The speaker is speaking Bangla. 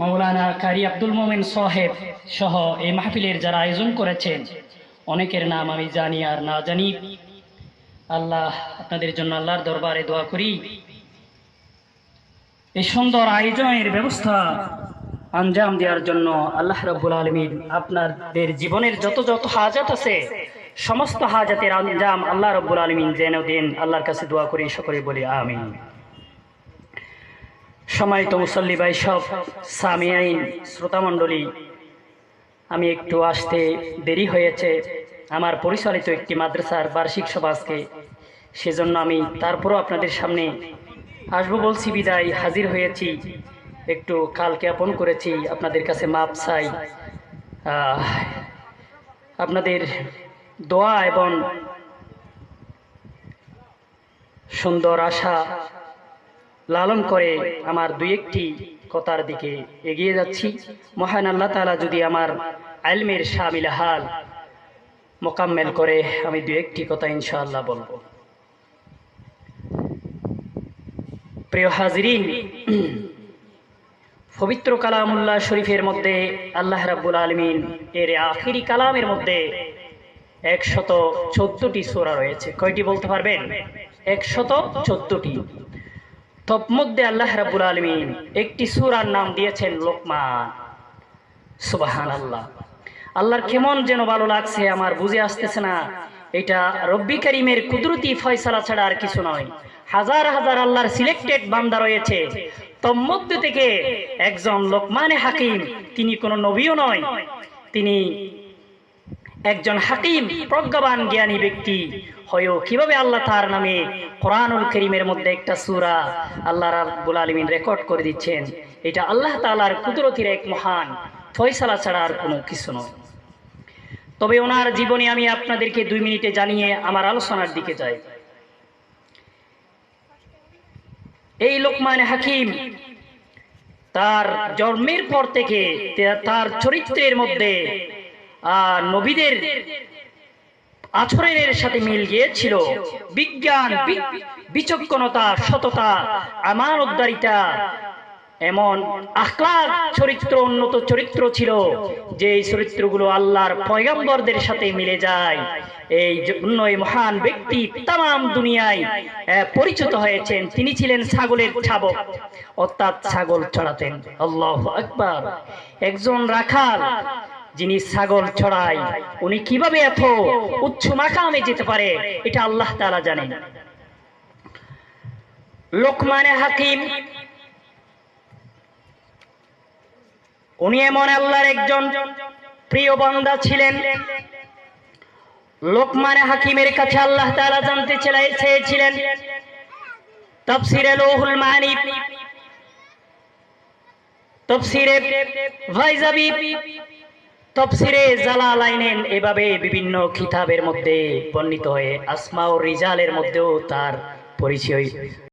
মাওলানা কারি আব্দুল মোমেন সাহেব সহ এই মাহফিলের যারা আয়োজন করেছেন, অনেকের নাম আমি জানি আর না জানি। আল্লাহ আপনাদের জন্য আল্লাহর দরবারে দোয়া করি এই সুন্দর আয়োজনের ব্যবস্থা আঞ্জাম দেওয়ার জন্য আল্লাহ রাব্বুল আলামিন আপনাদের জীবনের যত যত হাজাত আছে সমস্ত হাজাতের আঞ্জাম আল্লাহ রাব্বুল আলামিন যেন দেন। আল্লাহর কাছে দোয়া করি, সকলে বলি আমিন। সম্মানিত মুসল্লি ভাই সব, সামিয়াইন, শ্রোতামণ্ডলী, আমি একটু আসতে দেরি হয়েছে। আমার পরিচালিত একটি মাদ্রাসার বার্ষিক সভা আজকে, সেজন্য আমি তারপরও আপনাদের সামনে আসবো বলছি বিদায় হাজির হয়েছি। একটু কাল জ্ঞাপন করেছি, আপনাদের কাছে মাপ চাই। আপনাদের দোয়া এবং সুন্দর আশা লালন করে আমার দুই একটি কথার দিকে এগিয়ে যাচ্ছি। মহান আল্লাহ তাআলা যদি আমার ইলমের শামিল হাল মোকাম্মেল করে আমি দুই একটি কথা ইনশাআল্লাহ বলবো। প্রিয় হাজিরিন, পবিত্র কালামুল্লাহ শরীফের মধ্যে আল্লাহ রাব্বুল আলামিন এর আখিরি কালামের মধ্যে 114টি সূরা রয়েছে। কয়টি বলতে পারবেন? 114টি। তন্মধ্যে আল্লাহ রাব্বুল আলামিন একটি সূরার নাম দিয়েছেন লোকমান। সুবহানাল্লাহ। আল্লাহর কেমন যেন ভালো লাগছে, আমার বুঝে আসতেছে না। এটা রব্বি কারীমের কুদরতি ফয়সালা ছাড়া আর কিছু নয়। হাজার হাজার আল্লাহর সিলেক্টেড বান্দা রয়েছে, তন্মধ্যে থেকে একজন লোকমানে হাকিম, তিনি কোনো নবীও নয়, তিনি একজন হাকিম, প্রজ্ঞাবান জ্ঞানী ব্যক্তি হয়েও কিভাবে আল্লাহ তার নামে কোরআনুল কারীমের মধ্যে একটা সূরা আল্লাহ রাব্বুল আলামিন রেকর্ড করে দিচ্ছেন, এটা আল্লাহ তাআলার কুদরতের এক মহান ফয়সালা ছাড়া আর কোনো কিছু নয়। তবে ওনার জীবনী আমি আপনাদেরকে 2 মিনিটে জানিয়ে আমার আলোচনার দিকে যাই। এই লোকমান হাকিম তার জন্মের পর থেকে তার চরিত্রের মধ্যে নবীদের আচরণের সাথে মিল গিয়েছিল। বিজ্ঞান, বিচক্ষণতা, সততা, আমানতদারিতা, এমন আখলাক চরিত্র, উন্নত চরিত্র ছিল যে এই চরিত্রগুলো আল্লাহর পয়গম্বরদের সাথে মিলে যায়। এই জন্য এই মহান ব্যক্তি তাম দুনিয়ায় পরিচিত হয়েছেন। তিনি ছিলেন ছাগলের ছাবক, অর্থাৎ ছাগল চড়াতেন। আল্লাহু আকবার। একজন রাখাল যিনি ছাগল চড়ায়, উনি কিভাবে এত উচ্চ মাকামে যেতে পারে এটা আল্লাহ তাআলা জানেন। লোকমান হাকিম উনি এমন আল্লাহর একজন প্রিয় বান্দা ছিলেন। লোকমান হাকিমের কাছে আল্লাহ তাআলা জানতে চেয়েছিলেন তাফসীরে লৌহুল মানি, তাফসীরে ফায়জাবি, তাফসীরে জালালাইন, এভাবে বিভিন্ন কিতাবের মধ্যে বর্ণিত হয়ে আসমা ও রিজালের মধ্যেও তার পরিচয়